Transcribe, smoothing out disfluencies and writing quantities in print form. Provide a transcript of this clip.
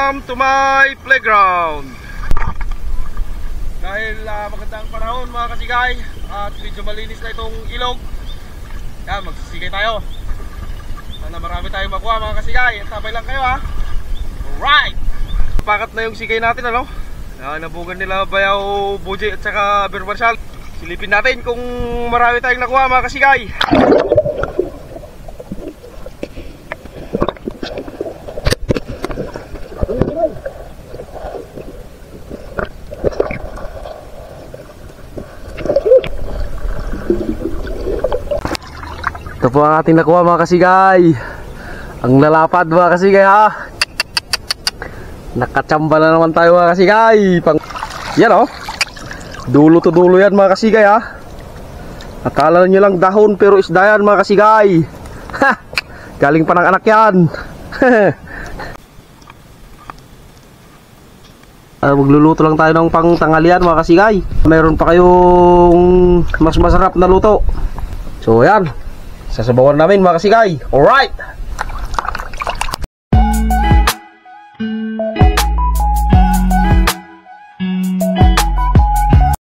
Welcome to my playground. Dahil magandang panahon mga kasigay at medyo malinis na itong ilog, yan, magsisigay tayo. Sana marami tayong makuha mga kasigay. Sabay lang kayo ha. Alright, pakat na yung sigay natin, ano? Nabugan nila Bayaw, Buji at saka Bear Marshal. Silipin natin kung marami tayong nakuha mga kasigay. Ito po ang ating nakuha mga kasigay. Ang lalapad mga kasigay ha. Nakachamba na naman tayo mga kasigay. Yan o, dulo to dulo yan mga kasigay ha. Akala nyo lang dahon pero isda yan mga kasigay. Ha! Galing pa ng anak yan. Magluluto lang tayo ng pang tanghalian mga kasigay. Mayroon pa kayong mas masarap na luto. So yan, sasabawan namin mga kasigay. Alright!